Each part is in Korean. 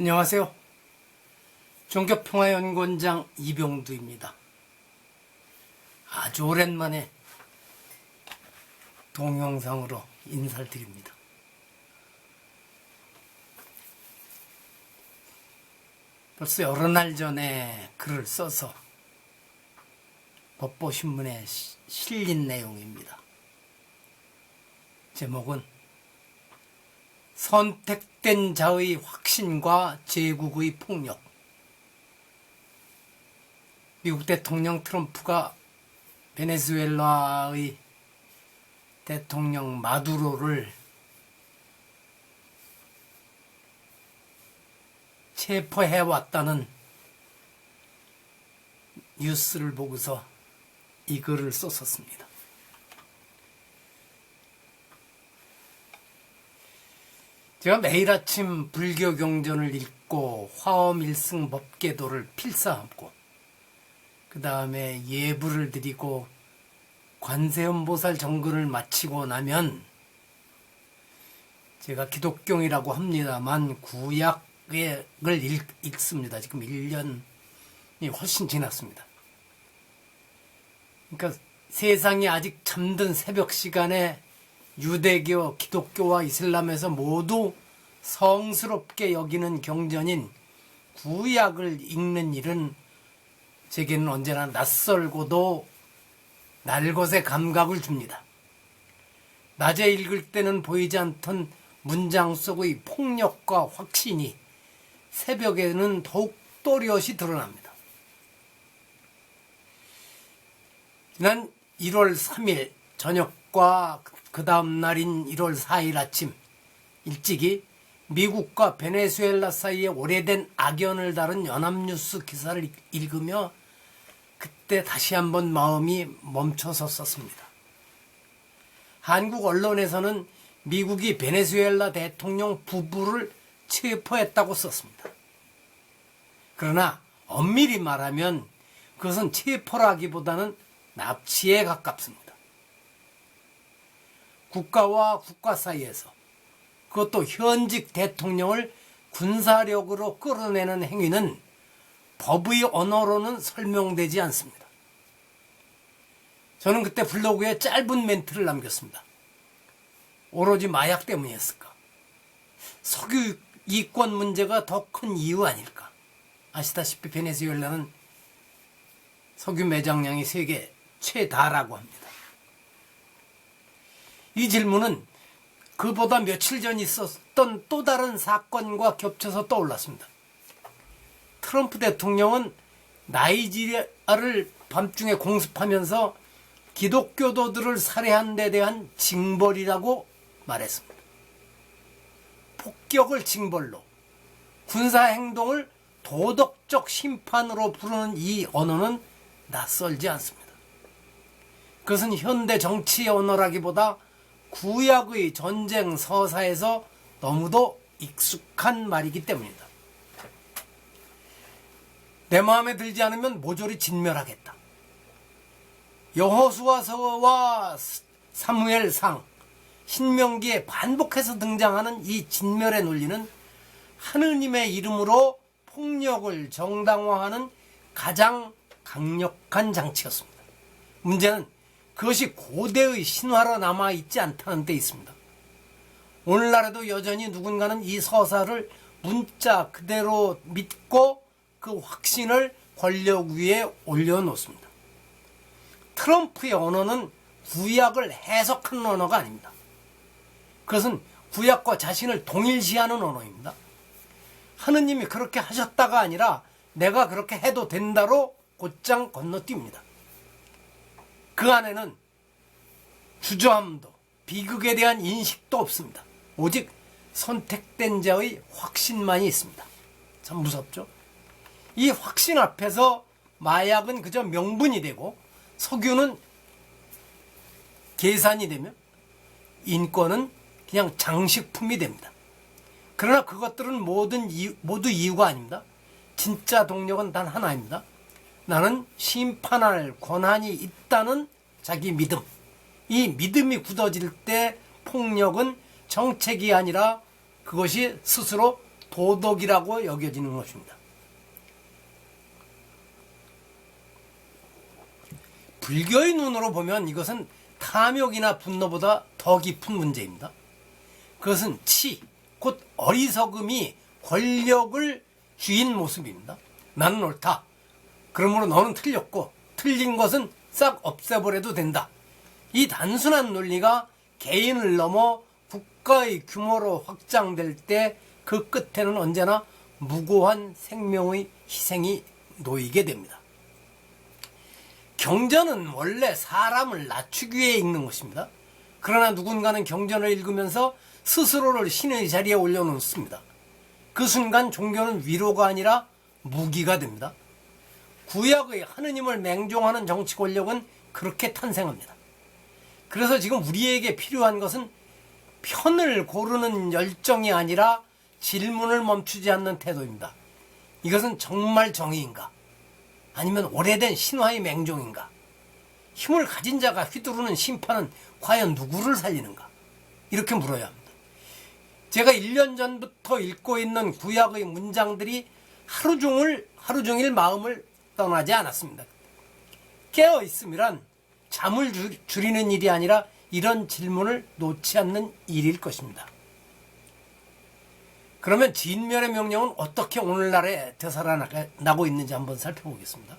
안녕하세요. 종교평화연구원장 이병두입니다. 아주 오랜만에 동영상으로 인사를 드립니다. 벌써 여러 날 전에 글을 써서 법보신문에 실린 내용입니다. 제목은 선택된 자의 확신과 제국의 폭력. 미국 대통령 트럼프가 베네수엘라의 대통령 마두로를 체포해왔다는 뉴스를 보고서 이 글을 썼었습니다. 제가 매일 아침 불교 경전을 읽고 화엄일승 법계도를 필사하고 그 다음에 예불을 드리고 관세음보살 정근을 마치고 나면 제가 기독경이라고 합니다만 구약을 읽습니다. 지금 1년이 훨씬 지났습니다. 그러니까 세상이 아직 잠든 새벽 시간에 유대교, 기독교와 이슬람에서 모두 성스럽게 여기는 경전인 구약을 읽는 일은 제게는 언제나 낯설고도 날것의 감각을 줍니다. 낮에 읽을 때는 보이지 않던 문장 속의 폭력과 확신이 새벽에는 더욱 또렷이 드러납니다. 지난 1월 3일 저녁과 그 다음 날인 1월 4일 아침 일찍이 미국과 베네수엘라 사이에 오래된 악연을 다룬 연합뉴스 기사를 읽으며 그때 다시 한번 마음이 멈춰섰었습니다. 한국 언론에서는 미국이 베네수엘라 대통령 부부를 체포했다고 썼습니다. 그러나 엄밀히 말하면 그것은 체포라기보다는 납치에 가깝습니다. 국가와 국가 사이에서 그것도 현직 대통령을 군사력으로 끌어내는 행위는 법의 언어로는 설명되지 않습니다. 저는 그때 블로그에 짧은 멘트를 남겼습니다. 오로지 마약 때문이었을까? 석유 이권 문제가 더 큰 이유 아닐까? 아시다시피 베네수엘라는 석유 매장량이 세계 최다라고 합니다. 이 질문은 그보다 며칠 전 있었던 또 다른 사건과 겹쳐서 떠올랐습니다. 트럼프 대통령은 나이지리아를 밤중에 공습하면서 기독교도들을 살해한 데 대한 징벌이라고 말했습니다. 폭격을 징벌로, 군사행동을 도덕적 심판으로 부르는 이 언어는 낯설지 않습니다. 그것은 현대 정치의 언어라기보다 구약의 전쟁 서사에서 너무도 익숙한 말이기 때문입니다. 내 마음에 들지 않으면 모조리 진멸하겠다. 여호수아서와 사무엘상, 신명기에 반복해서 등장하는 이 진멸의 논리는 하느님의 이름으로 폭력을 정당화하는 가장 강력한 장치였습니다. 문제는 그것이 고대의 신화로 남아있지 않다는 데 있습니다. 오늘날에도 여전히 누군가는 이 서사를 문자 그대로 믿고 그 확신을 권력 위에 올려놓습니다. 트럼프의 언어는 구약을 해석하는 언어가 아닙니다. 그것은 구약과 자신을 동일시하는 언어입니다. 하느님이 그렇게 하셨다가 아니라 내가 그렇게 해도 된다로 곧장 건너뜁니다. 그 안에는 주저함도 비극에 대한 인식도 없습니다. 오직 선택된 자의 확신만이 있습니다. 참 무섭죠? 이 확신 앞에서 마약은 그저 명분이 되고 석유는 계산이 되며 인권은 그냥 장식품이 됩니다. 그러나 그것들은 모두 이유가 아닙니다. 진짜 동력은 단 하나입니다. 나는 심판할 권한이 있다는 자기 믿음. 이 믿음이 굳어질 때 폭력은 정책이 아니라 그것이 스스로 도덕이라고 여겨지는 것입니다. 불교의 눈으로 보면 이것은 탐욕이나 분노보다 더 깊은 문제입니다. 그것은 치, 곧 어리석음이 권력을 쥐인 모습입니다. 나는 옳다. 그러므로 너는 틀렸고 틀린 것은 싹 없애버려도 된다. 이 단순한 논리가 개인을 넘어 국가의 규모로 확장될 때 그 끝에는 언제나 무고한 생명의 희생이 놓이게 됩니다. 경전은 원래 사람을 낮추기 위해 읽는 것입니다. 그러나 누군가는 경전을 읽으면서 스스로를 신의 자리에 올려놓습니다. 그 순간 종교는 위로가 아니라 무기가 됩니다. 구약의 하느님을 맹종하는 정치 권력은 그렇게 탄생합니다. 그래서 지금 우리에게 필요한 것은 편을 고르는 열정이 아니라 질문을 멈추지 않는 태도입니다. 이것은 정말 정의인가? 아니면 오래된 신화의 맹종인가? 힘을 가진 자가 휘두르는 심판은 과연 누구를 살리는가? 이렇게 물어야 합니다. 제가 1년 전부터 읽고 있는 구약의 문장들이 하루 종일 마음을 떠나지 않았습니다. 깨어 있음이란 잠을 줄이는 일이 아니라 이런 질문을 놓지 않는 일일 것입니다. 그러면 진멸의 명령은 어떻게 오늘날에 되살아나고 있는지 한번 살펴보겠습니다.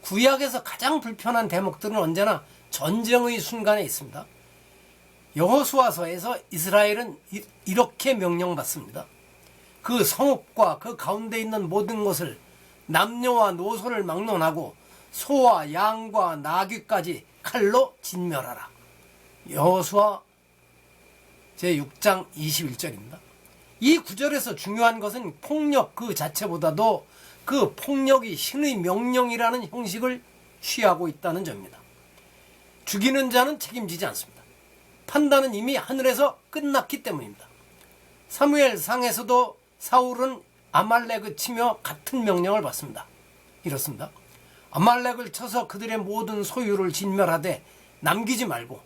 구약에서 가장 불편한 대목들은 언제나 전쟁의 순간에 있습니다. 여호수아서에서 이스라엘은 이렇게 명령받습니다. 그 성읍과 그 가운데 있는 모든 것을 남녀와 노소를 막론하고 소와 양과 나귀까지 칼로 진멸하라. 여호수아 제6장 21절입니다. 이 구절에서 중요한 것은 폭력 그 자체보다도 그 폭력이 신의 명령이라는 형식을 취하고 있다는 점입니다. 죽이는 자는 책임지지 않습니다. 판단은 이미 하늘에서 끝났기 때문입니다. 사무엘상에서도 사울은 아말렉을 치며 같은 명령을 받습니다. 이렇습니다. 아말렉을 쳐서 그들의 모든 소유를 진멸하되 남기지 말고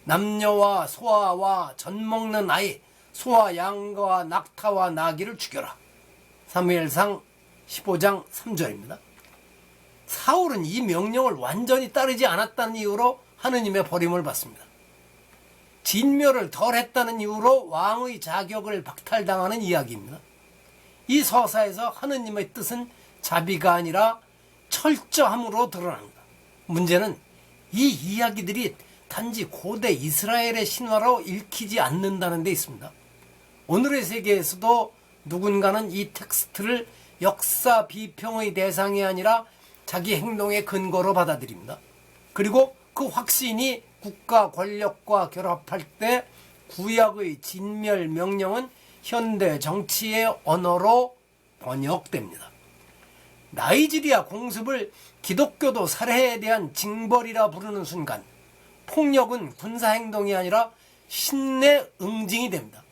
남녀와 소아와 젖먹는 아이 소와 양과 낙타와 나귀를 죽여라. 사무엘상 15장 3절입니다. 사울은 이 명령을 완전히 따르지 않았다는 이유로 하느님의 버림을 받습니다. 진멸을 덜 했다는 이유로 왕의 자격을 박탈당하는 이야기입니다. 이 서사에서 하느님의 뜻은 자비가 아니라 철저함으로 드러납니다. 문제는 이 이야기들이 단지 고대 이스라엘의 신화로 읽히지 않는다는 데 있습니다. 오늘의 세계에서도 누군가는 이 텍스트를 역사 비평의 대상이 아니라 자기 행동의 근거로 받아들입니다. 그리고 그 확신이 국가 권력과 결합할 때 구약의 진멸 명령은 현대 정치의 언어로 번역됩니다. 나이지리아 공습을 기독교도 살해에 대한 징벌이라 부르는 순간 폭력은 군사행동이 아니라 신의 응징이 됩니다.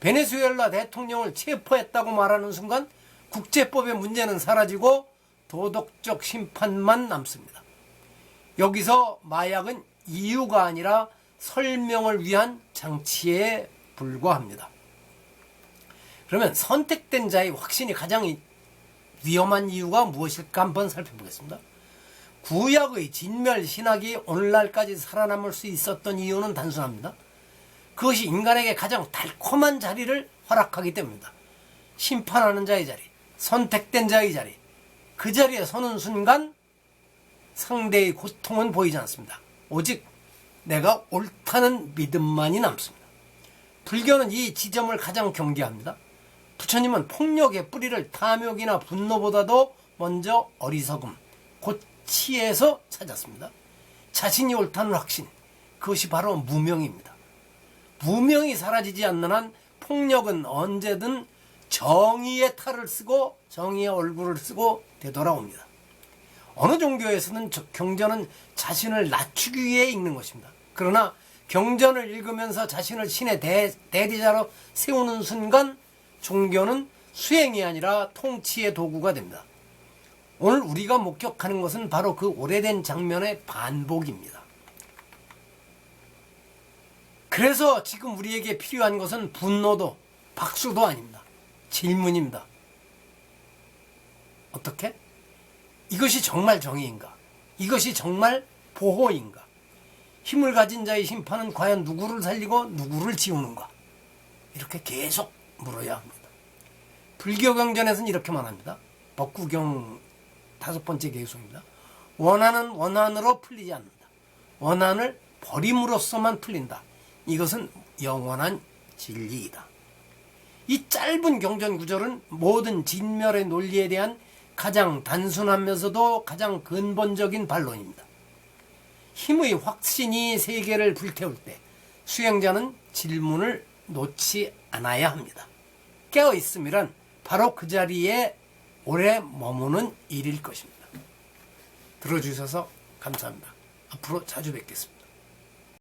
베네수엘라 대통령을 체포했다고 말하는 순간 국제법의 문제는 사라지고 도덕적 심판만 남습니다. 여기서 마약은 이유가 아니라 설명을 위한 장치에 불과합니다. 그러면 선택된 자의 확신이 가장 위험한 이유가 무엇일까 한번 살펴보겠습니다. 구약의 진멸 신학이 오늘날까지 살아남을 수 있었던 이유는 단순합니다. 그것이 인간에게 가장 달콤한 자리를 허락하기 때문입니다. 심판하는 자의 자리, 선택된 자의 자리, 그 자리에 서는 순간 상대의 고통은 보이지 않습니다. 오직 내가 옳다는 믿음만이 남습니다. 불교는 이 지점을 가장 경계합니다. 부처님은 폭력의 뿌리를 탐욕이나 분노보다도 먼저 어리석음, 곧 치에서 찾았습니다. 자신이 옳다는 확신, 그것이 바로 무명입니다. 무명이 사라지지 않는 한 폭력은 언제든 정의의 탈을 쓰고 정의의 얼굴을 쓰고 되돌아옵니다. 어느 종교에서는 경전은 자신을 낮추기 위해 읽는 것입니다. 그러나 경전을 읽으면서 자신을 신의 대리자로 세우는 순간 종교는 수행이 아니라 통치의 도구가 됩니다. 오늘 우리가 목격하는 것은 바로 그 오래된 장면의 반복입니다. 그래서 지금 우리에게 필요한 것은 분노도 박수도 아닙니다. 질문입니다. 어떻게? 이것이 정말 정의인가? 이것이 정말 보호인가? 힘을 가진 자의 심판은 과연 누구를 살리고 누구를 지우는가? 이렇게 계속 물어야 합니다. 불교 경전에서는 이렇게 말합니다. 법구경 5번째 계수입니다. 원한은 원한으로 풀리지 않는다. 원한을 버림으로써만 풀린다. 이것은 영원한 진리이다. 이 짧은 경전 구절은 모든 진멸의 논리에 대한 가장 단순하면서도 가장 근본적인 반론입니다. 힘의 확신이 세계를 불태울 때 수행자는 질문을 놓지 않아야 합니다. 깨어있음이란 바로 그 자리에 오래 머무는 일일 것입니다. 들어주셔서 감사합니다. 앞으로 자주 뵙겠습니다.